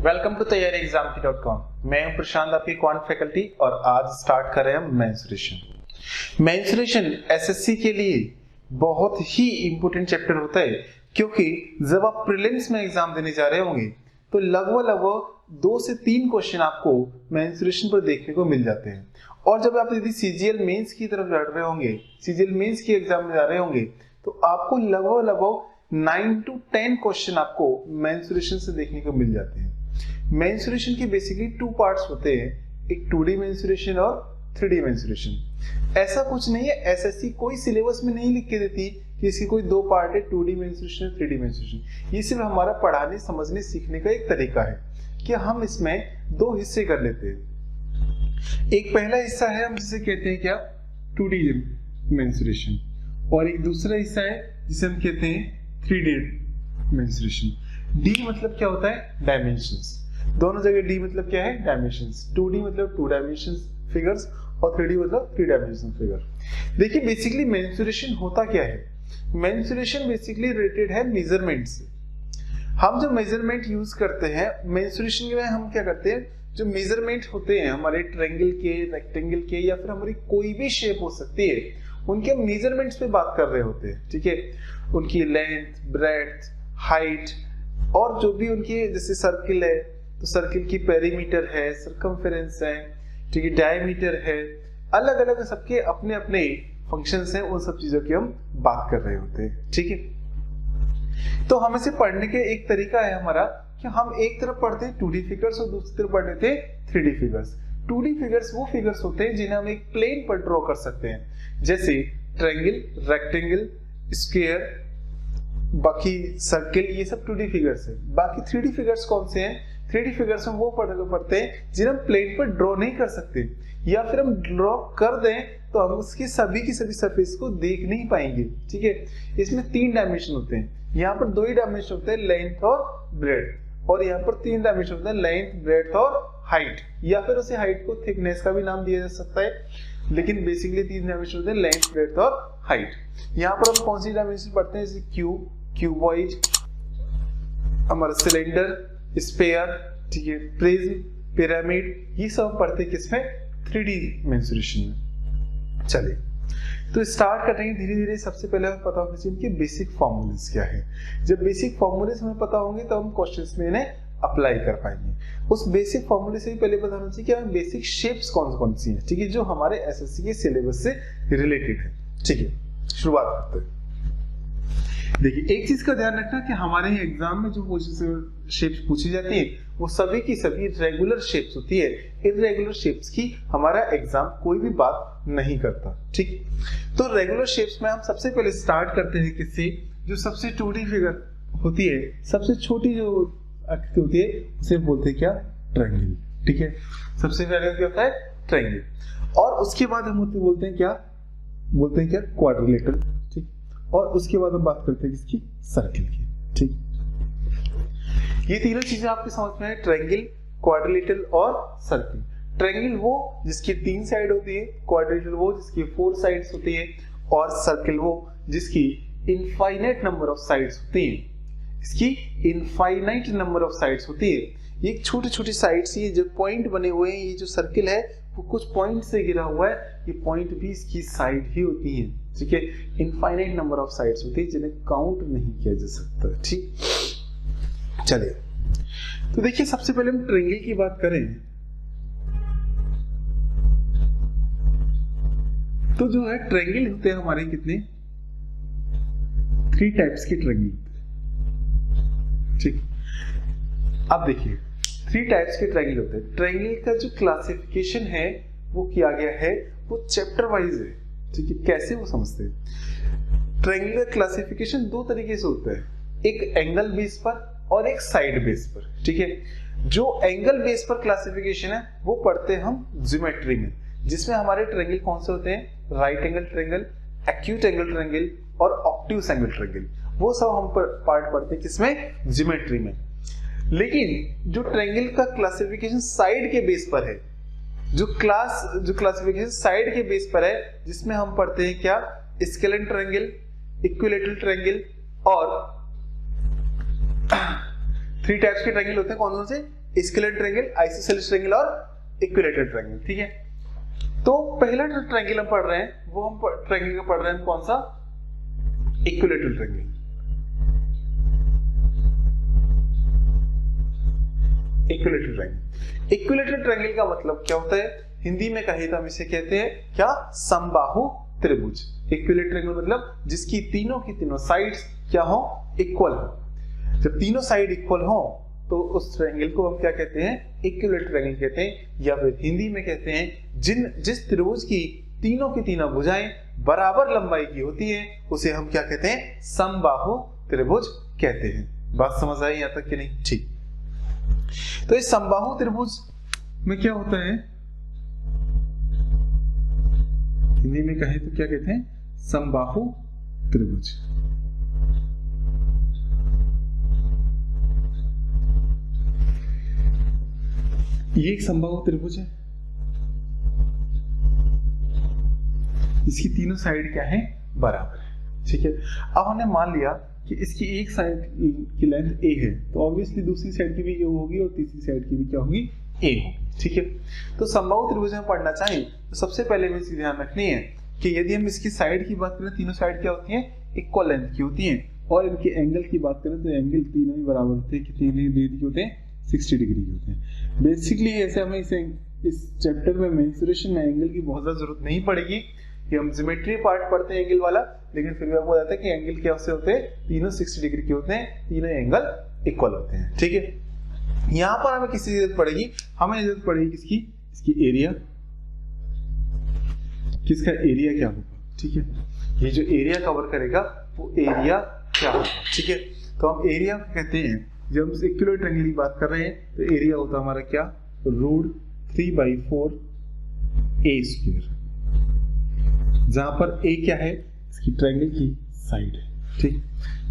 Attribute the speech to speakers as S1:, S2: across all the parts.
S1: Welcome to तैयारीएग्जाम.com। मैं हूं प्रशांत, आपकी क्वांट फैकल्टी, और आज स्टार्ट कर रहे हैं मेंसुरेशन। मेंसुरेशन एसएससी के लिए बहुत ही इंपॉर्टेंट चैप्टर होता है, क्योंकि जब आप प्रीलिम्स में एग्जाम देने जा रहे होंगे तो लगभग 2 से 3 क्वेश्चन आपको मेंसुरेशन पर देखने को मिल जाते हैं। और जब आप यदि सीजीएल मेंस की तरफ लड़ रहे होंगे, सीजीएल मेंस की एग्जाम में जा रहे होंगे, तो आपको लगभग 9 to 10 क्वेश्चन आपको मेंसुरेशन से देखने को मिल जाते हैं। मेंसुरेशन के बेसिकली 2 पार्ट्स होते हैं, एक 2D मेंसुरेशन और 3D मेंसुरेशन। ऐसा कुछ नहीं है, एसएससी कोई सिलेबस में नहीं लिख के देती कि इसकी कोई 2 पार्ट है, 2D मेंसुरेशन और 3D मेंसुरेशन। ये सिर्फ हमारा पढ़ाने, समझने, सीखने का एक तरीका है कि हम इसमें 2 हिस्से कर लेते हैं। एक पहला हिस्सा है, हम जिसे कहते हैं क्या, 2D मेंसुरेशन, और एक दूसरा हिस्सा है जिसे हम कहते हैं 3D मेंसुरेशन। D मतलब क्या होता है, डायमेंशंस। दोनों जगह D मतलब क्या है, डायमेंशंस। 2D मतलब 2 डायमेंशंस फिगर्स और 3D मतलब 3 डायमेंशनल फिगर। देखिए बेसिकली मेंसुरेशन होता क्या है। मेंसुरेशन बेसिकली रिलेटेड है मेजरमेंट से। हम जो मेजरमेंट यूज करते हैं मेंसुरेशन में, हम क्या करते हैं, जो मेजरमेंट होते हैं हमारे ट्रायंगल के, रेक्टेंगल के, या फिर हमारी कोई भी शेप हो सकती है, उनके मेजरमेंट्स पे बात कर रहे होते हैं। ठीक है, उनकी लेंथ, ब्रेड्थ, हाइट, और जो भी उनकी, जैसे सर्किल है तो सर्किल की पेरीमीटर है, सर्कमफेरेंस है, ठीक है, डायमीटर है, अलग अलग सबके अपने अपने फंक्शंस हैं, उन सब चीजों की हम बात कर रहे होते हैं। ठीक है, तो हमें से पढ़ने के एक तरीका है हमारा कि हम एक तरफ पढ़ते हैं 2D फिगर्स और दूसरी तरफ पढ़ लेते हैं 3D फिगर्स। 2D फिगर्स वो फिगर्स होते हैं जिन्हें हम एक प्लेन पर ड्रॉ कर सकते हैं, जैसे ट्रायंगल, रेक्टेंगल, स्क्वायर, बाकी सर्किल, ये सब 2D फिगर्स है। बाकी 3D फिगर्स कौन से हैं? 3D फिगर्स हम वो पढ़ते हैं जिन्हें हम प्लेन पर ड्रॉ नहीं कर सकते, या फिर हम ड्रॉ कर दें तो हम उसकी सभी की सभी सरफेस को देख नहीं पाएंगे। ठीक है, इसमें 3 डायमेंशन होते हैं। यहाँ पर 2 ही डायमेंशन होते हैं, लेंथ और ब्रेड्थ, और यहाँ पर 3 डायमेंशन होते हैं, लेंथ, ब्रेड्थ और हाइट, या फिर उसे हाइट को थिकनेस का भी नाम दिया जा सकता है, लेकिन बेसिकली 3 डायमेंशन होते हैं, लेंथ, ब्रेड्थ और हाइट। यहाँ पर हम कौन सी डायमेंशन पढ़ते हैं, जैसे क्यूब, क्यूबॉइड, हमारा सिलेंडर, स्फीयर, ठीक है, प्रिज्म, पिरामिड, ये सब पढ़ते हैं किसमें, 3D मेंसुरेशन में। चलिए तो स्टार्ट करेंगे धीरे धीरे। सबसे पहले हमें पता होना चाहिए इनके बेसिक फॉर्मूलेस क्या है। जब बेसिक फॉर्मूलेस हमें पता होंगे तो हम क्वेश्चंस में इन्हें अप्लाई कर पाएंगे। उस बेसिक फॉर्मूले से भी पहले पता होना चाहिए कि हमें बेसिक शेप्स कौन सी हैं, ठीक है, जो हमारे एसएससी के सिलेबस से रिलेटेड है। ठीक है, शुरुआत करते हैं। देखिए एक चीज का ध्यान रखना कि हमारे एग्जाम में जो शेप्स पूछी जाती है वो सभी की सभी रेगुलर शेप्स होती है। इररेगुलर शेप्स की हमारा एग्जाम कोई भी बात नहीं करता। ठीक, तो रेगुलर शेप्स में हम सबसे पहले स्टार्ट करते हैं किससे, जो सबसे 2D फिगर होती है, सबसे छोटी जो आकृति होती है उसे बोलते हैं क्या, ट्रायंगल। ठीक है, सबसे पहले क्या होता है, ट्रायंगल, और उसके बाद हम बोलते हैं क्या, क्वाड्रिलेटरल। ठीक, और उसके बाद हम बात करते हैं किसकी, सर्किल की। ठीक, ये तीनों चीजें आपके समझ में है, ट्रायंगल, क्वाड्रिलेटरल और सर्किल। ट्रायंगल वो जिसकी 3 साइड होती है, क्वाड्रिलेटरल वो जिसकी 4 साइड्स होती है, और सर्किल वो जिसकी इनफाइनाइट नंबर ऑफ साइड्स होती है। इसकी इनफाइनाइट नंबर ऑफ साइड्स होती है। ये छोटी छोटी साइड्स, ये जो पॉइंट बने हुए हैं, ये जो सर्किल है वो कुछ पॉइंट से घिरा हुआ है, ये पॉइंट भी इसकी साइड ही होती है। ठीक है, इनफाइनाइट नंबर ऑफ साइड्स होती है जिन्हें काउंट नहीं किया जा सकता। ठीक, चलिए तो देखिए सबसे पहले हम ट्रायंगल की बात करें तो जो है ट्रायंगल होते हैं हमारे कितने, 3 टाइप्स के ट्रायंगल। ठीक, अब देखिए 3 टाइप्स के ट्रायंगल होते हैं। ट्रायंगल का जो क्लासिफिकेशन है वो किया गया है, वो चैप्टर वाइज है। ठीक है, कैसे वो समझते हैं। ट्रायंगल का क्लासिफिकेशन 2 तरीके से होता है, एक एंगल बेस पर और एक साइड बेस पर। ठीक है, जो एंगल बेस पर क्लासिफिकेशन है वो पढ़ते हैं हम ज्योमेट्री में, जिसमें हमारे ट्रायंगल कौन से होते हैं, right angle triangle, acute angle triangle और ऑब्ट्यूस एंगल ट्रायंगल। वो सब हम पार्ट पढ़ते हैं किसमें, ज्योमेट्री में। लेकिन जो ट्रायंगल का क्लासिफिकेशन साइड के बेस पर है, जो क्लासिफिकेशन साइड के बेस पर है, जिसमें हम पढ़ते हैं क्या, स्केलेन ट्रायंगल, इक्विलैटरल ट्रायंगल और 3 टाइप्स के ट्रायंगल होते हैं। कौन कौन से, स्केलर ट्रायंगल, आइसोसेलेस ट्रायंगल और इक्विलैटरल ट्रायंगल। ठीक है, तो पहला जो ट्रायंगल हम पढ़ रहे हैं वो हम ट्रायंगल का पढ़ रहे हैं कौन सा, equilateral triangle. Equilateral triangle, equilateral triangle का मतलब क्या होता है, हिंदी में कहे तो हम इसे कहते हैं क्या, समबाहु त्रिभुज। इक्विलैटरल ट्रायंगल मतलब जिसकी तीनों की तीनों साइड्स क्या हो, इक्वल हो। जब तीनों साइड इक्वल हो तो उस ट्रायंगल को हम क्या कहते हैं, इक्विलैटरल ट्रायंगल कहते हैं, या फिर हिंदी में कहते हैं जिस त्रिभुज की तीनों की तीनों भुजाएं बराबर लंबाई की होती है उसे हम क्या कहते हैं, समबाहु त्रिभुज कहते हैं। बात समझ आई यहां तक कि नहीं? ठीक। तो इस समबाहु त्रिभुज में क्या होता है, हिंदी में कहें तो क्या कहते हैं, समबाहु त्रिभुज। ये एक समबाहु त्रिभुज है, इसकी तीनों साइड क्या है, बराबर है। ठीक है, अब हमने मान लिया कि इसकी एक साइड की लेंथ a है, तो ऑब्वियसली दूसरी साइड की भी a होगी और तीसरी साइड की भी क्या होगी, a होगी। ठीक है, तो समबाहु त्रिभुज में पढ़ना चाहें तो सबसे पहले हमें इसकी ध्यान रखनी है कि यदि हम इसकी साइड की बात करें, तीनों साइड क्या होती हैं, इक्वल लेंथ की होती हैं, और इनके एंगल की बात करें तो एंगल तीनों ही बराबर होते हैं। कितनी डिग्री के होते हैं, 60 डिग्री के होते हैं। बेसिकली ऐसे हमें इस चैप्टर में मेंसुरेशन में एंगल की बहुत ज्यादा जरूरत नहीं पड़ेगी, कि हम ज्योमेट्री पार्ट पढ़ते हैं एंगल वाला, लेकिन फिर भी आपको बताता है कि एंगल क्या होते हैं, तीनों 60 डिग्री के होते हैं, तीनों एंगल इक्वल होते हैं। ठीक है, यहाँ पर हमें किसकी जरूरत पड़ेगी, हमें जरूरत पड़ेगी किसकी, इसकी एरिया, किसका एरिया क्या होगा। ठीक है, ये जो एरिया कवर करेगा वो एरिया क्या होगा। ठीक है, तो हम एरिया कहते हैं, जब हम इक्विलैटरल ट्रायंगल की बात कर रहे हैं तो एरिया होता है हमारा क्या, √3/4 a², जहां पर a क्या है, इसकी ट्रायंगल की साइड है। ठीक,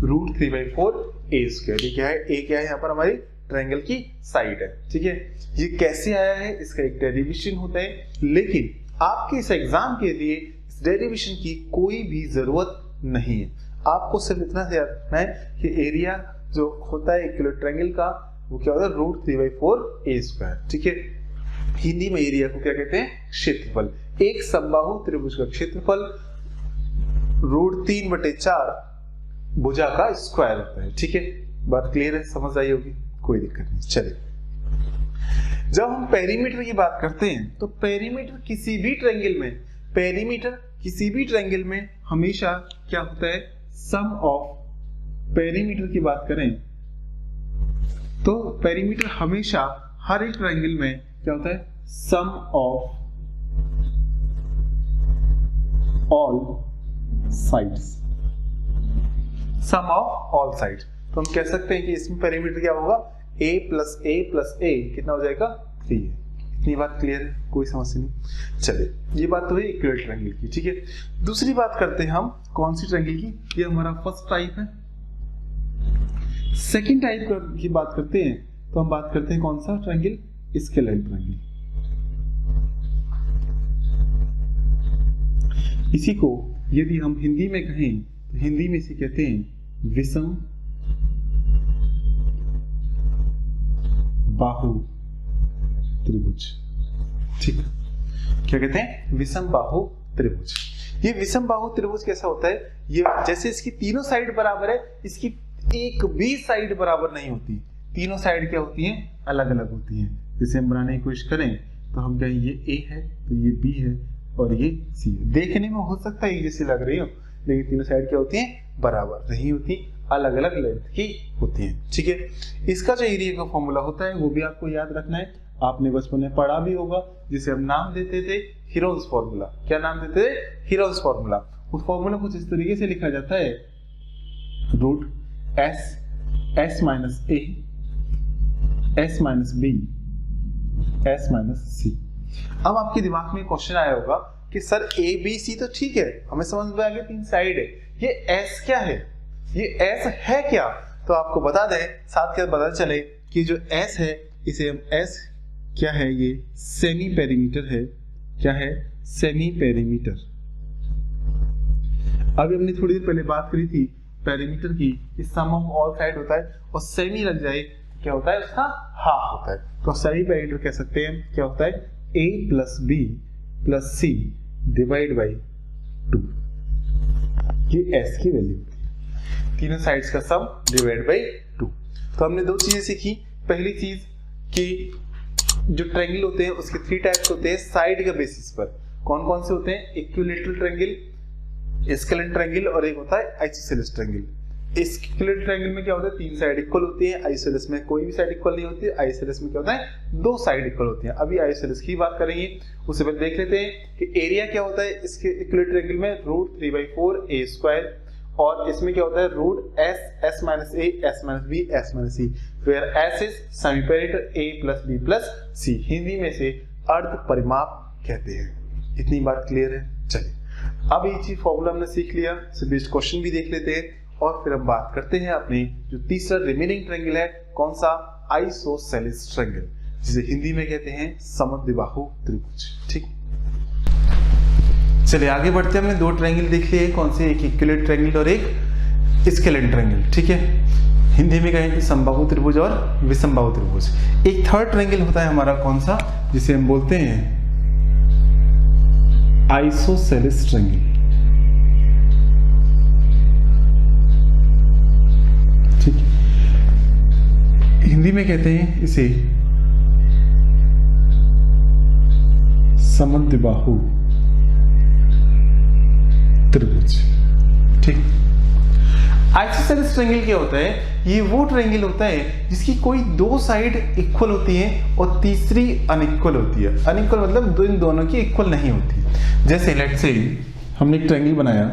S1: √3/4 a², ये क्या है, a क्या है यहाँ पर हमारी ट्रायंगल की साइड है। ठीक है, ये कैसे आया है, इसका एक डेरिवेशन होता है, लेकिन आपके इस एग्जाम के लिए इस डेरिवेशन की कोई भी जरूरत नहीं है। आपको सिर्फ इतना याद रखना है कि एरिया जो होता है इक्विलैटरल ट्रायंगल का वो क्या होता है, √3/4 a²। ठीक है, हिंदी में एरिया को क्या कहते हैं, क्षेत्रफल। एक समबाहु त्रिभुज का क्षेत्रफल √3/4 भुजा का स्क्वायर होता है। ठीक है, बात क्लियर है, समझ आई होगी, कोई दिक्कत नहीं। चलिए, जब हम पेरीमीटर की बात करते हैं तो पेरीमीटर किसी भी ट्रायंगल में हमेशा क्या होता है, सम ऑफ, पेरीमीटर की बात करें तो पेरीमीटर हमेशा हर एक ट्रायंगल में क्या होता है, sum of all sides, sum of all sides. तो हम कह सकते हैं कि इसमें पेरीमीटर क्या होगा, a + a + a कितना हो जाएगा, 3। इतनी बात क्लियर है, कोई समस्या नहीं। चलिए, ये बात तो है इक्विलैटरल ट्रायंगल की। ठीक है, दूसरी बात करते हैं हम कौन सी ट्रायंगल की, ये हमारा फर्स्ट टाइप है। सेकंड टाइप की बात करते हैं तो हम बात करते हैं कौन सा ट्रायंगल, स्केलर ट्रायंगल। इसी को यदि हम हिंदी में कहें तो हिंदी में इसे कहते हैं विषम बाहु त्रिभुज। ठीक, क्या कहते हैं, विषम बाहु त्रिभुज। ये विषम बाहु त्रिभुज कैसा होता है, ये जैसे इसकी तीनों साइड बराबर है, इसकी एक भी साइड बराबर नहीं होती, तीनों साइड क्या होती हैं, अलग अलग होती हैं। जैसे हम बनाने की कोशिश करें तो हम कहें ये A है तो ये B है और ये C है। देखने में हो सकता है एक जैसी लग रही हो, लेकिन तीनों साइड क्या होती हैं, बराबर नहीं होती, अलग अलग लेंथ की होती हैं। ठीक है, इसका जो एरिया का फॉर्मूला होता है वो भी आपको याद रखना है, आपने बचपन में पढ़ा भी होगा, जिसे हम नाम देते थे हीरोज फॉर्मूला। क्या नाम देते थे, हीरोज फॉर्मूला। उस फॉर्मूला कुछ इस तरीके से लिखा जाता है, √S S - A S - B S - C। अब आपके दिमाग में क्वेश्चन आया होगा कि सर A B C तो ठीक है, हमें समझ में आ गया, 3 साइड है, ये S क्या है, ये S है क्या। तो आपको बता दें, साथ के पता चले कि जो S है इसे हम S क्या है, ये सेमी पेरीमीटर है। क्या है, सेमी पेरीमीटर। अभी हमने थोड़ी देर पहले बात करी थी पेरीमीटर की, कि सम ऑफ ऑल साइड होता है और सेमी लग जाए क्या होता है, उसका हाफ होता है। तो सेमी पेरीमीटर कह सकते हैं क्या होता है, a plus B plus C divide by 2, ये s की वैल्यू, तीनों साइड्स का सम डिवाइड बाई 2। तो हमने दो चीजें सीखी। पहली चीज कि जो ट्रायंगल होते हैं उसके 3 टाइप्स होते हैं साइड के बेसिस पर। कौन कौन से होते हैं, इक्विलैटरल ट्रायंगल, स्केलेटल ट्रायंगल और एक होता है आइसोसेलेस ट्रायंगल। स्केलेटल ट्रायंगल में क्या होता है, 3 साइड इक्वल होती है, आइसोसेलेस में कोई भी साइड इक्वल नहीं होती है। आइसोसेलेस में क्या होता है, 2 साइड इक्वल होती हैं। अभी आइसोसेलेस की बात करेंगे, उससे पहले देख लेते हैं कि एरिया क्या होता है इसके इक्विलैटरल ट्रायंगल में, √3/4 a स्क्वायर, और इसमें क्या होता है root s minus a s minus b s minus c, where s is semi perimeter a plus b plus c, Hindi में से अर्ध परिमाप कहते हैं। इतनी बात क्लियर है। चलिए अब ये चीज फॉर्मूला हमने सीख लिया, इससे बेस्ड क्वेश्चन भी देख लेते हैं और फिर हम बात करते हैं अपने जो तीसरा रिमेनिंग ट्रायंगल है, कौन सा, आइसोसेलेस ट्रायंगल, जिसे हिंदी में कहते हैं समद्विबाहु त्रिभुज। ठीक, चलिए आगे बढ़ते हैं। हमने 2 ट्रायंगल देख लिए, कौन से, एक इक्विलैटरल ट्रायंगल और एक स्केलेटल ट्रायंगल। ठीक है, हिंदी में कहें कि समबाहु त्रिभुज और विषमबाहु त्रिभुज। एक थर्ड ट्रायंगल होता है हमारा कौन सा, जिसे हम बोलते हैं आइसोसेलेस ट्रायंगल। ठीक है, हिंदी में कहते हैं इसे समद्विबाहु त्रिभुज। ठीक, आइसोसेलेस ट्रायंगल क्या होता है, ये वो ट्रायंगल होता है जिसकी कोई 2 साइड इक्वल होती है और तीसरी अनइक्वल होती है। अनइक्वल मतलब इन दोनों की इक्वल नहीं होती। जैसे लेट्स से हमने एक ट्रायंगल बनाया,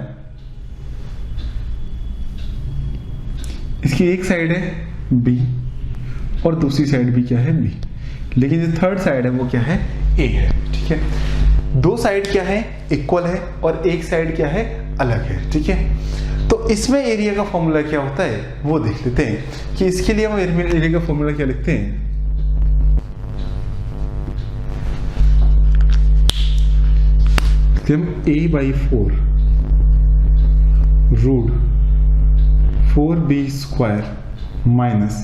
S1: इसकी एक साइड है b और दूसरी साइड भी क्या है b, लेकिन जो थर्ड साइड है वो क्या है, a है। ठीक है, 2 साइड क्या है, इक्वल है, और एक साइड क्या है, अलग है। ठीक है, तो इसमें एरिया का फॉर्मूला क्या होता है वो देख लेते हैं कि इसके लिए हम एरिया का फॉर्मूला क्या लिखते हैं। हम a/4 √4b² minus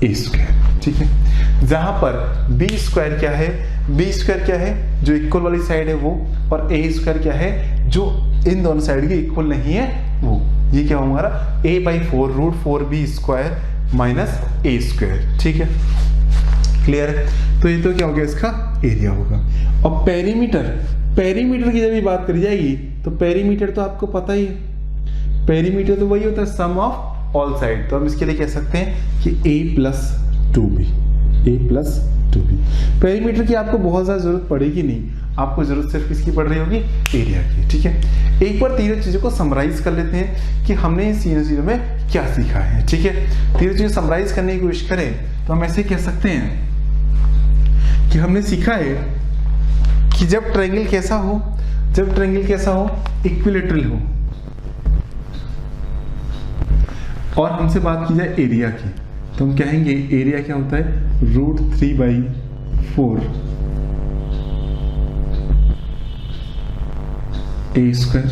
S1: a square. ठीक है, जहां पर b स्क्वायर क्या है, b स्क्वायर क्या है, जो इक्वल वाली साइड है वो, और a स्क्वायर क्या है, जो इन दोनों साइड की इक्वल नहीं है वो। ये क्या हमारा a/4 √4b² minus a square. ठीक है, क्लियर है। तो ये तो क्या हो गया, इसका एरिया होगा। और पेरीमीटर की जब भी बात करी जाएगी तो पेरीमीटर तो आपको पता ही है, पेरीमीटर तो वही होता है सम ऑफ ऑल साइड। तो हम इसके लिए कह सकते हैं कि a प्लस 2b। पेरीमीटर की आपको बहुत ज्यादा जरूरत पड़ेगी नहीं, आपको जरूरत सिर्फ किसकी पड़ रही होगी, एरिया की। ठीक है, एक बार तीनों चीजों को समराइज कर लेते हैं कि हमने इस तीनों चीजों में क्या सीखा है। ठीक है, तीनों चीजें समराइज करने की कोशिश करें तो हम ऐसे कह सकते हैं कि हमने सीखा है कि जब ट्रायंगल कैसा हो, इक्विलैटरल हो, और हमसे बात की जाए एरिया की, तो हम कहेंगे एरिया क्या होता है, √3/4 a स्क्वायर।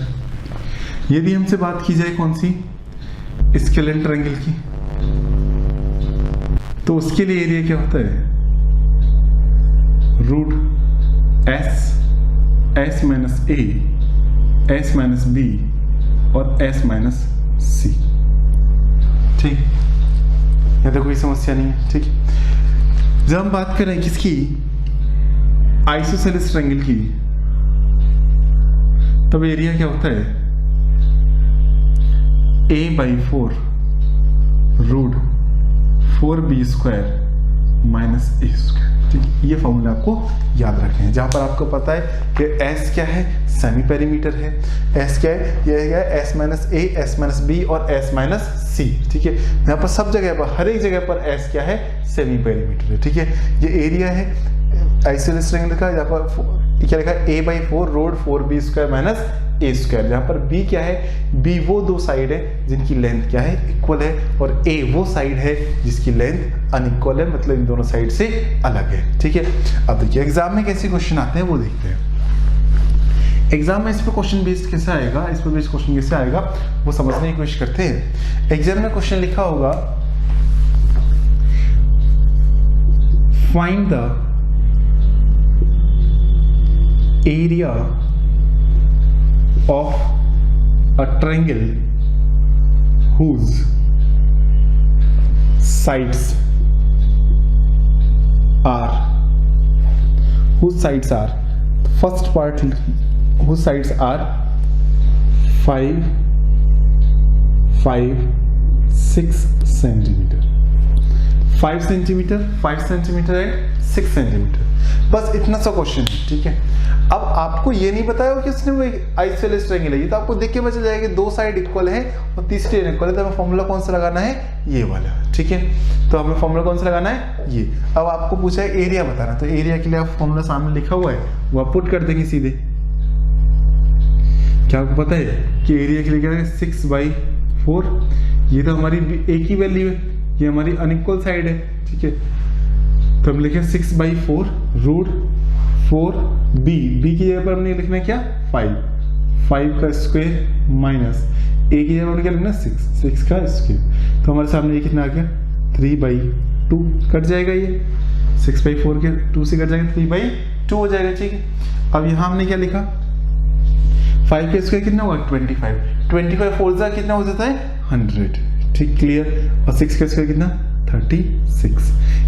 S1: यदि हमसे बात की जाए कौन सी, स्केलेटल ट्रायंगल की, तो उसके लिए एरिया क्या होता है, S minus a, S minus b और S माइनस c। ठीक, यहाँ तो कोई समस्या नहीं है। ठीक, जब हम बात कर रहे हैं किसकी, आइसोसेलेस ट्रायंगल की, तब एरिया क्या होता है, a/4 √4b² minus a square. ठीक, ये फॉर्मूला आपको याद रखें, जहां पर आपको पता है कि S क्या है, सेमी पेरीमीटर है, S क्या है, ये है S minus a, S minus b और S माइनस c। ठीक है, यहाँ पर सब जगह पर, हर एक जगह पर S क्या है, सेमी पेरीमीटर है। ठीक है, ये एरिया है आइसोसेलेस ट्रायंगल का, जहाँ पर क्या लिखा है, a/4 √4b² minus a square, जहाँ पर b क्या है, b वो 2 साइड है जिनकी लेंथ क्या है, इक्वल है, और a वो साइड है जिसकी लेंथ अनइक्वल है, मतलब इन दोनों साइड से अलग है। ठीक है, अब देखिए एग्जाम में कैसे क्वेश्चन आते हैं वो देखते हैं। एग्जाम में इस पर क्वेश्चन बेस्ड कैसे आएगा, इस पर बेस्ड क्वेश्चन कैसे आएगा वो समझने की कोशिश करते हैं। एग्जाम में क्वेश्चन लिखा होगा find the area of a triangle whose sides are first part whose sides are 5 6 centimetre 5 centimetre 5 centimetre and 6 centimetre. बस इतना सा क्वेश्चन है, ठीक है। अब आपको ये नहीं बताया कि उसने वो आइसोसेलेस ट्रायंगल है, ये तो आपको देख के पता चल जाएगा कि दो साइड इक्वल है और तीसरी इक्वल है, तो हमें फॉर्मूला कौन सा लगाना है, ये वाला, ठीक है। तो हमें फॉर्मूला कौन सा लगाना है, ये। अब आपको पूछा है एरिया बताना, तो एरिया के लिए आप फॉर्मूला सामने लिखा हुआ है वो आप पुट कर देंगे सीधे। क्या आपको पता है कि एरिया के लिए क्या है, 6/4। ये तो हमारी एक ही वैल्यू है, ये हमारी अनइक्वल साइड है, ठीक है। तो हम लिखे 6/4 √4 बी की जगह पर हमने लिखना है क्या, 5 का स्क्वायर माइनस ए की जगह हमने क्या लिखना, 6 का स्क्वायर। तो हमारे सामने ये कितना आ गया, 3/2 कट जाएगा, ये 6/4 के 2 से कट जाएगा, 3/2 हो जाएगा, ठीक है। अब यहाँ हमने क्या लिखा, 5 का स्क्वायर कितना होगा, 25 4 जा कितना हो जाता है, 100, ठीक, क्लियर। और 6 का स्क्वायर कितना, 36।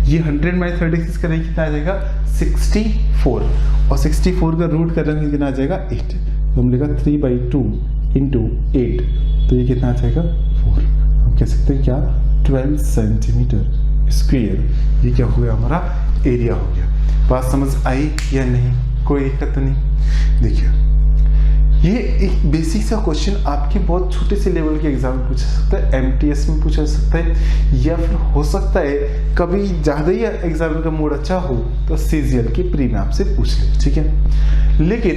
S1: ये 100 - 36 करेंगे कितना आ जाएगा, 64। और 64 का रूट करेंगे कितना आ जाएगा, 8। तो हम लिखा 3/2 × 8, तो ये कितना आ जाएगा, 4। हम कह सकते हैं क्या, 12 सेंटीमीटर स्क्वायर। ये क्या हो गया, हमारा एरिया हो गया। बात समझ आई या नहीं, कोई दिक्कत तो नहीं। देखिए ये एक बेसिक सा क्वेश्चन आपके बहुत छोटे से लेवल के एग्जाम में पूछा सकता है, एमटीएस में पूछा सकता है, या फिर हो सकता है कभी ज़्यादा ही एग्जाम का मूड अच्छा हो तो सीजीएल के प्री में आपसे पूछ ले, ठीक है। लेकिन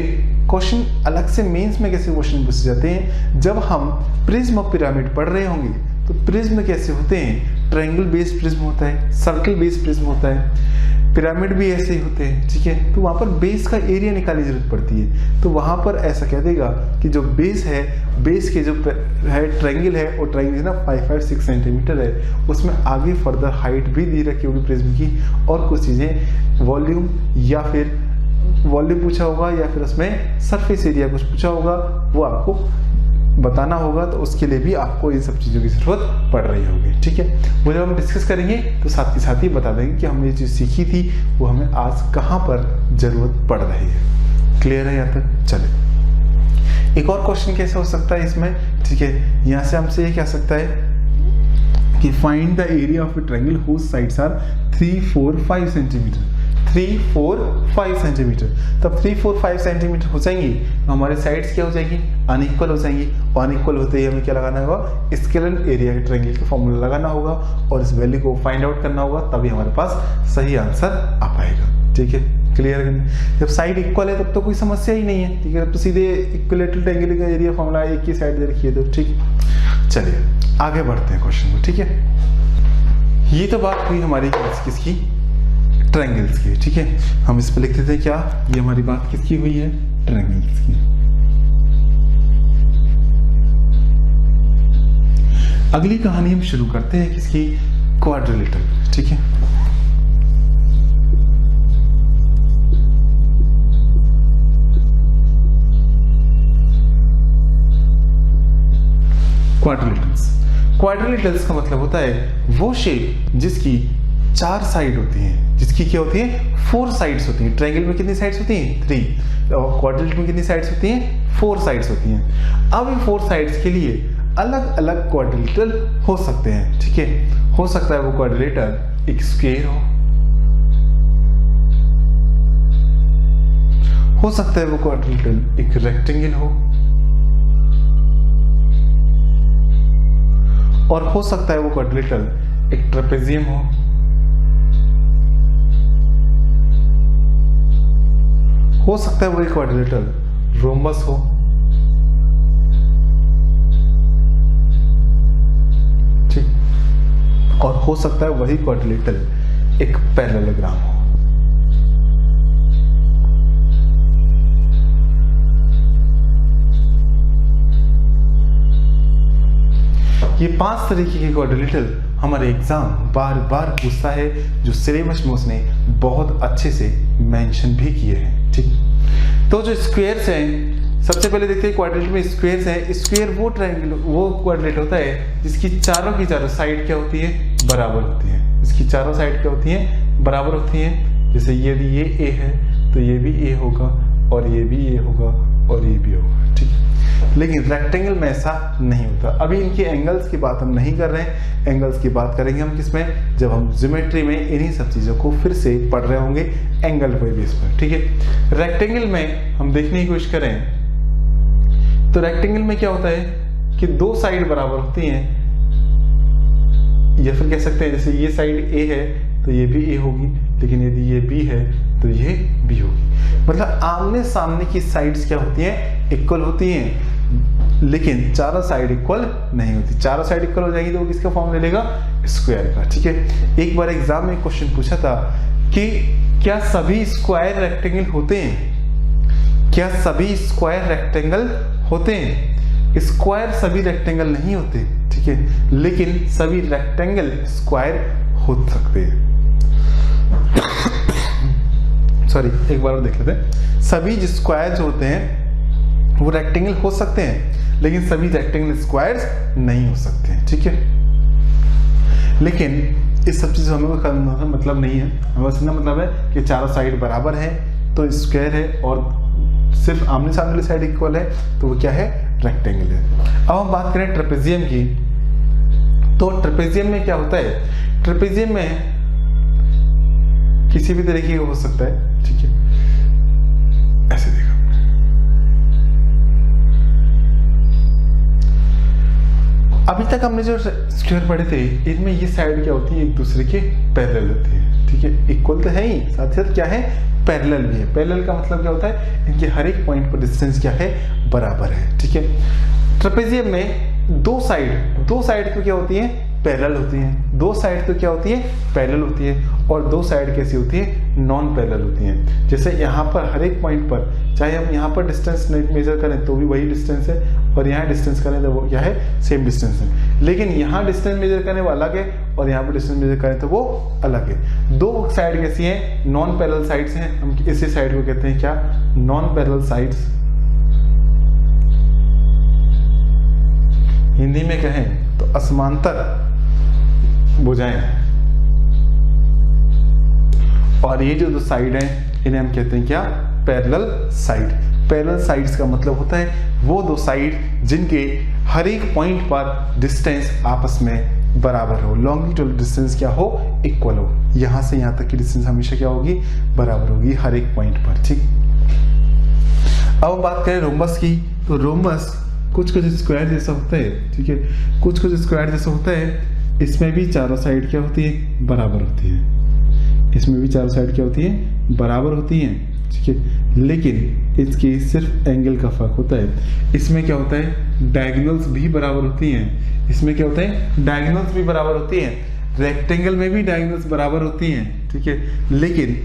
S1: क्वेश्चन अलग से मेंस में कैसे क्वेश्चन पूछे जाते हैं, जब हम प्रिज्म और पिरामिड पढ़ रहे होंगे तो प्रिज्म कैसे होते हैं, ट्रायंगल बेस्ड प्रिज्म होता है, सर्कल बेस्ड प्रिज्म होता है, पिरामिड भी ऐसे ही होते हैं, ठीक है। तो वहाँ पर बेस का एरिया निकालने की जरूरत पड़ती है, तो वहाँ पर ऐसा कह देगा कि जो बेस है, बेस के जो है ट्रायंगल है, वो ट्रायंगल ना 5 6 सेंटीमीटर है, उसमें आगे फर्दर हाइट भी दी रखी होगी प्रिज्म की, और कुछ चीज़ें वॉल्यूम या फिर वॉल्यूम पूछा होगा, या फिर उसमें सरफेस एरिया कुछ पूछा होगा, वो आपको बताना होगा। तो उसके लिए भी आपको इन सब चीज़ों की जरूरत पड़ रही होगी, ठीक है। वो जब हम डिस्कस करेंगे तो साथ ही बता देंगे कि हमने जो सीखी थी वो हमें आज कहाँ पर जरूरत पड़ रही है। क्लियर है यहाँ तक? चले, एक और क्वेश्चन कैसे हो सकता है इसमें, ठीक है। यहाँ से हमसे ये कह सकता है कि find the area of a triangle whose sides are 3 4 5 centimetre. 3 4 5 centimetre, तब 3 4 5 सेंटीमीटर हो जाएंगी तो हमारे साइड्स क्या हो जाएगी, अनइक्वल हो जाएंगी। अनइक्वल होते ही हमें क्या लगाना होगा, स्केलर एरिया के ट्रायंगल का फॉर्मूला लगाना होगा और इस वैल्यू को फाइंड आउट करना होगा, तभी हमारे पास सही आंसर आ पाएगा, ठीक है। क्लियर है? जब साइड इक्वल है तब तो कोई समस्या ही नहीं है, ठीक है। तो सीधे इक्विलेटरल ट्रायंगल का एरिया फॉर्मूला एक ही साइड दे रखिए, तो ठीक। चलिए आगे बढ़ते हैं क्वेश्चन में, ठीक है। ये तो बात हुई हमारी किसकी, ट्रायंगल्स की, ठीक है। हम इस पे लिख देते हैं क्या, ये हमारी बात किसकी हुई है, ट्रायंगल्स की। अगली कहानी हम शुरू करते हैं किसकी, क्वाड्रिलेटरल, ठीक है। क्वाड्रिलेटरल्स का मतलब होता है वो शेप जिसकी 4 साइड होती हैं, जिसकी क्या होती है, 4 साइड्स होती हैं। ट्रायंगल में कितनी साइड्स होती हैं, 3, और क्वाड्रिलेटरल में कितनी साइड्स होती हैं, 4 साइड्स होती हैं। अब इन 4 साइड्स के लिए अलग अलग क्वाड्रिलेटरल हो सकते हैं, ठीक है। हो सकता है वो क्वाड्रिलेटरल एक स्क्वायर हो सकता है वो क्वाड्रिलेटरल एक रेक्टेंगल और हो सकता है वो क्वाड्रिलेटरल एक ट्रेपेजियम हो सकता है वो एक क्वाड्रिलेटरल रोम्बस हो, ठीक, और हो सकता है वही क्वाड्रिलेटरल एक पैरेललोग्राम हो। ये 5 तरीके के क्वाड्रिलेटरल हमारे एग्जाम बार बार पूछता है, जो सिलेबस में उसने बहुत अच्छे से मेंशन भी किए हैं। ठीक, तो जो स्क्वायर्स हैं, सबसे पहले देखते हैं क्वाड्रेटिक में स्क्वायर्स है। स्क्वायर वो ट्रायंगल, वो क्वाड्रेट होता है जिसकी चारों की चारों साइड क्या होती है, बराबर होती है। इसकी चारों साइड क्या होती हैं, बराबर होती हैं। जैसे यदि ये ए है तो ये भी ए होगा, और ये भी ए होगा, और ये भी होगा। ठीक है, लेकिन रेक्टेंगल में ऐसा नहीं होता। अभी इनके एंगल्स की बात हम नहीं कर रहे हैं, एंगल्स की बात करेंगे हम किसमें, जब हम ज्योमेट्री में इन्हीं सब चीज़ों को फिर से पढ़ रहे होंगे एंगल पे बेस पर। ठीक है, रेक्टेंगल में हम देखने की कोशिश करें तो रेक्टेंगल में क्या होता है कि दो साइड बराबर होती हैं, या फिर कह सकते हैं जैसे ये साइड ए है तो ये भी ए होगी, लेकिन यदि ये बी है तो ये बी होगी। मतलब आमने सामने की साइड्स क्या होती हैं, इक्वल होती हैं, लेकिन चारों साइड इक्वल नहीं होती। चारों साइड इक्वल हो जाएगी तो वो किसका फॉर्म ले लेगा, स्क्वायर का। ठीक है, एक बार एग्जाम में क्वेश्चन पूछा था कि क्या सभी स्क्वायर रेक्टेंगल होते हैं, क्या सभी स्क्वायर रेक्टेंगल होते हैं। स्क्वायर सभी रेक्टेंगल नहीं होते, ठीक है, लेकिन सभी रेक्टेंगल स्क्वायर हो सकते हैं। सॉरी, एक बार और देख लेते हैं। सभी जो स्क्वायर होते हैं वो रेक्टेंगल हो सकते हैं, लेकिन सभी रेक्टेंगल स्क्वायर्स नहीं हो सकते हैं। ठीक है, लेकिन इस सब चीज़ हमें कोई मतलब नहीं है। हमें बस इतना मतलब है कि चारों साइड बराबर है तो स्क्वायर है, और सिर्फ आमने सामने वाली साइड इक्वल है तो वो क्या है, रेक्टेंगल है। अब हम बात करें ट्रेपेजियम की, तो ट्रेपेजियम में क्या होता है, ट्रेपेजियम में किसी भी तरीके का हो सकता है। ठीक है, ऐसे देखो, अभी तक हमने जो स्क्वायर पढ़े थे इनमें ये साइड क्या होती है, एक दूसरे के पैरेलल होती है। ठीक है, इक्वल तो है ही, साथ साथ क्या है, पैरेलल भी है। पैरेलल का मतलब क्या होता है, इनके हर एक पॉइंट पर डिस्टेंस क्या है, बराबर है। ठीक है, ट्रेपेजियम में दो साइड तो क्या होती है, पैरेलल होती हैं। दो साइड तो क्या होती है, पैरेलल होती है, और दो साइड कैसी होती है, नॉन पैरेलल होती हैं। जैसे यहाँ पर हर एक पॉइंट पर, चाहे हम यहाँ पर डिस्टेंस मेजर करें तो भी वही डिस्टेंस है, और यहाँ डिस्टेंस करें तो वो क्या है, सेम डिस्टेंस है। लेकिन यहाँ डिस्टेंस मेजर करने वो अलग है, और यहाँ पर डिस्टेंस मेजर करें तो वो अलग है। दो साइड कैसी हैं, नॉन पैरेलल साइड्स हैं। हम इसी साइड को कहते हैं क्या, नॉन पैरेलल साइड्स। हिंदी में कहें तो असमांतर भुजाएं। और ये जो दो साइड हैं इन्हें हम कहते हैं क्या, पैरेलल साइड। पैरेलल साइड्स का मतलब होता है वो दो साइड जिनके हर एक पॉइंट पर डिस्टेंस आपस में बराबर हो, लॉन्गिट्यूडल डिस्टेंस क्या हो, इक्वल हो। यहां से यहां तक की डिस्टेंस हमेशा क्या होगी, बराबर होगी हर एक पॉइंट पर। ठीक, अब बात करें रोम्बस की, तो रोम्बस कुछ स्क्वायर जैसा होता है। ठीक है, कुछ स्क्वायर जैसा होता है। इसमें भी चारों साइड क्या होती है, बराबर होती है। इसमें भी चारों साइड क्या होती है, बराबर होती हैं। ठीक है, लेकिन इसकी सिर्फ एंगल का फर्क होता है। इसमें क्या होता है, डायगोनल्स भी बराबर होती हैं। इसमें क्या होता है, डायगोनल्स भी बराबर होती हैं। रेक्टेंगल में भी डायगोनल्स बराबर होती हैं। ठीक है, लेकिन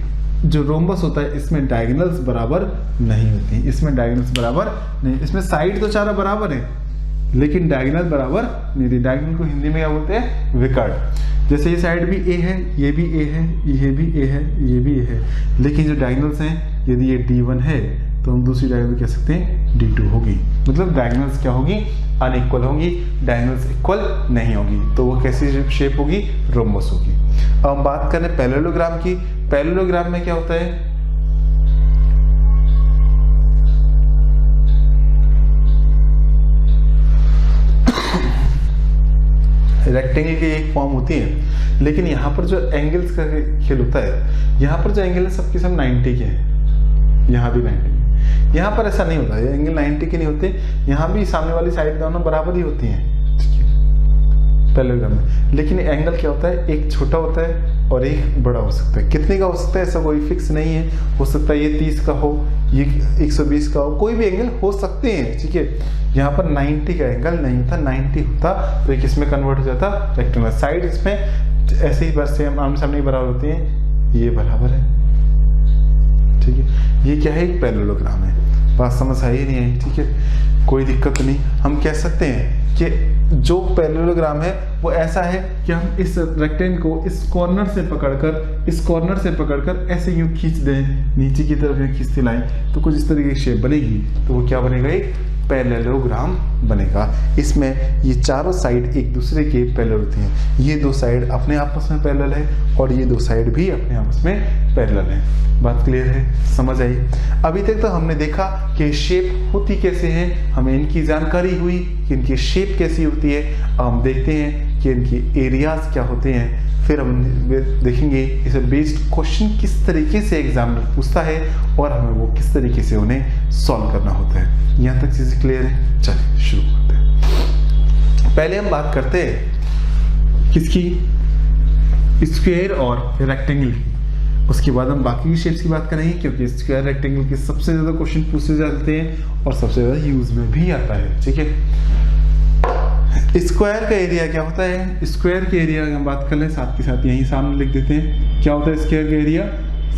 S1: जो रोम्बस होता है इसमें डायगोनल्स बराबर नहीं होती। इसमें डायगोनल्स बराबर नहीं, इसमें साइड तो चारों बराबर है लेकिन डायगोनल बराबर नहीं। डायगोनल को हिंदी में क्या बोलते हैं, विकर्ण। जैसे ये साइड भी ए है, ये भी ए है, ये भी ए है, ये भी ए है, लेकिन जो डायगोनल्स हैं, यदि ये D1 है तो हम दूसरी डायगोनल कह सकते हैं D2 होगी। मतलब डायगोनल्स क्या होगी, अनइक्वल होंगी, डायगोनल्स इक्वल नहीं होगी, तो वो कैसी शेप होगी, रोम्बस होगी। अब हम बात करें पैरेललोग्राम की। पैरेललोग्राम में क्या होता है, रेक्टेंगल की एक फॉर्म होती है, लेकिन यहाँ पर जो एंगल्स का खेल होता है, यहाँ पर जो एंगल है सबके सब 90 के हैं, यहाँ भी 90। यहाँ पर ऐसा नहीं होता है, एंगल 90 के नहीं होते। यहाँ भी सामने वाली साइड दोनों बराबर ही होती हैं पैरेललोग्राम में, लेकिन एंगल क्या होता है, एक छोटा होता है और एक बड़ा हो सकता है। कितने का हो सकता है, ऐसा कोई फिक्स नहीं है। हो सकता है ये 30 का हो, ये 120 का हो, कोई भी एंगल हो सकते हैं। ठीक है, यहाँ पर 90 का एंगल नहीं था, 90 होता तो एक इसमें कन्वर्ट हो जाता रेक्टेंगुलर। साइड इसमें ऐसे ही बस आमने सामने बराबर होती हैं, ये बराबर है। ठीक है, ये क्या है, एक पैरेललोग्राम है। बात समझ आई नहीं आई, ठीक है, कोई दिक्कत नहीं। हम कह सकते हैं कि जो पैरेललोग्राम है वो ऐसा है कि हम इस रेक्टेंगल को इस कॉर्नर से पकड़कर ऐसे यूं खींच दें, नीचे की तरफ खींचते लाएं तो कुछ इस तरीके की शेप बनेगी। तो वो क्या बनेगा? एक पैरेललोग्राम बनेगा। इसमें ये चारों साइड एक दूसरे के पैरेलल होती हैं। ये दो साइड अपने आपस में पैरेलल है और ये दो साइड भी अपने आपस में पैरेलल है। बात क्लियर है? समझ आई? अभी तक तो हमने देखा कि शेप होती कैसे हैं, हमें इनकी जानकारी हुई कि इनकी शेप कैसी होती है। अब हम देखते हैं कि इनके एरियाज क्या होते हैं, फिर हम देखेंगे इसे बेस्ड क्वेश्चन किस तरीके से एग्जामिनर पूछता है और हमें वो किस तरीके से उन्हें सॉल्व करना होता है। यहाँ तक चीजें क्लियर है? चलिए शुरू करते हैं। पहले हम बात करते हैं किसकी? स्क्वायर और रेक्टेंगल की। उसके बाद हम बाकी की शेप्स की बात करेंगे, क्योंकि स्क्वायर रेक्टेंगल के सबसे ज्यादा क्वेश्चन पूछे जाते हैं और सबसे ज्यादा यूज में भी आता है। ठीक है, स्क्वायर का एरिया क्या होता है? स्क्वायर के एरिया की हम बात कर लें, साथ के साथ यहीं सामने लिख देते हैं। क्या होता है स्क्वायर का एरिया?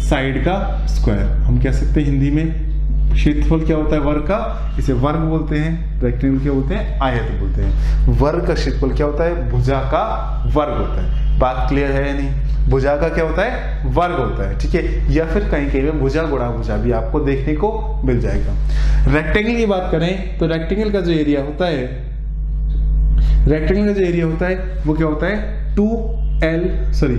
S1: साइड का स्क्वायर। हम कह सकते हैं हिंदी में क्षेत्रफल क्या होता है? वर्ग का, इसे वर्ग बोलते हैं। रेक्टेंगल क्या बोलते हैं? आयत बोलते हैं। वर्ग का क्षेत्रफल क्या होता है? भुजा का वर्ग होता है। बात क्लियर है या नहीं? भुजा का क्या होता है? वर्ग होता है। ठीक है, या फिर कहीं कहीं में भुजा गुणा भुजा भी आपको देखने को मिल जाएगा। रेक्टेंगल की बात करें तो रेक्टेंगल का जो एरिया होता है, वो क्या होता है? 2L, सॉरी,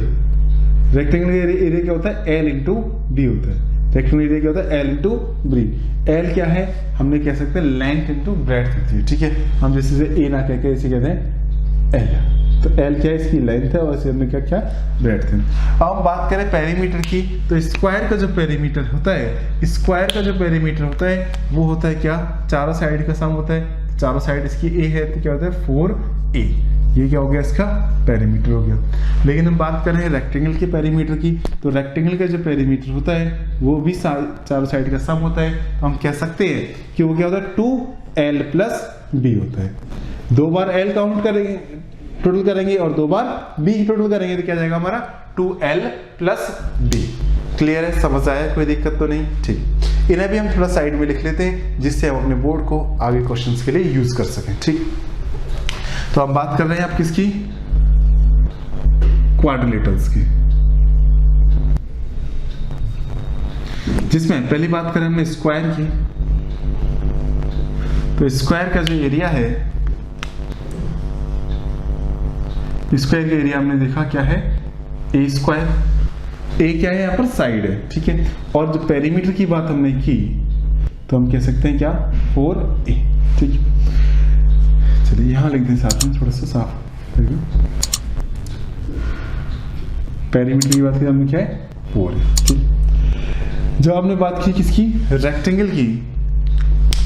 S1: रेक्टेंगल का एरिया क्या होता है? L इंटू बी होता है। रेक्टेंगल एरिया क्या होता है? L into B. L क्या है? हमने कह सकते हैं लेंथ इंटू ब्रेड्थ होती है। ठीक है, हम जैसे ए ना कह के इसे कहते हैं L। तो L क्या है? इसकी लेंथ है और इसे हमने क्या ब्रेड्थ है। अब हम बात करें पेरीमीटर की, तो स्क्वायर का जो पेरीमीटर होता है, वो होता है क्या? चारों साइड का सम होता है। चारों साइड इसकी ए है तो क्या होता है? 4A। ये क्या हो गया? इसका पेरीमीटर हो गया। लेकिन हम बात कर रहे हैं रेक्टेंगल के पेरीमीटर की, तो रेक्टेंगल का जो पेरीमीटर होता है वो भी चारों साइड का सम होता है। तो हम कह सकते हैं कि वो क्या होता है? 2L प्लस B होता है। 2 बार L काउंट करेंगे, टोटल करेंगे, और 2 बार B टोटल करेंगे तो क्या जाएगा हमारा? 2L plus B। क्लियर है? समझ आया? कोई दिक्कत तो नहीं? ठीक, इन्हें भी हम थोड़ा साइड में लिख लेते हैं जिससे हम अपने बोर्ड को आगे क्वेश्चंस के लिए यूज कर सकें। ठीक, तो हम बात कर रहे हैं आप किसकी? क्वाड्रिलेटरल्स की, जिसमें पहली बात करें हमने स्क्वायर की। तो स्क्वायर का जो एरिया है, स्क्वायर का एरिया हमने देखा क्या है? ए स्क्वायर। ए क्या है? यहाँ पर साइड है। ठीक है, और जो पेरीमीटर की बात हमने की तो हम कह सकते हैं क्या? 4A। ठीक है, चलिए यहाँ लिख दें साथ में, थोड़ा सा साफ। पेरीमीटर की बात की हमने क्या है? 4A। ठीक, जो आपने बात की किसकी? रेक्टेंगल की।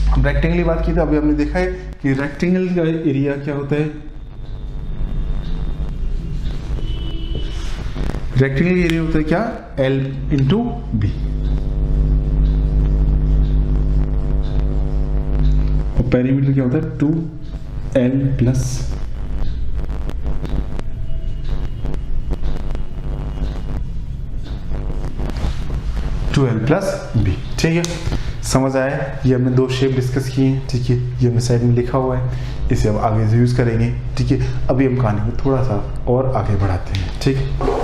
S1: हम रेक्टेंगल की बात की तो अभी हमने देखा है कि रेक्टेंगल का एरिया क्या होता है? रेक्टेंगल एरिया होता है क्या? L into B. और पेरीमीटर क्या होता है? 2L plus B। ठीक है, समझ आया? ये हमने 2 शेप डिस्कस किए हैं। ठीक है, ये हमने साइड में लिखा हुआ है, इसे हम आगे से यूज करेंगे। ठीक है, अभी हम कहानी को थोड़ा सा और आगे बढ़ाते हैं। ठीक है,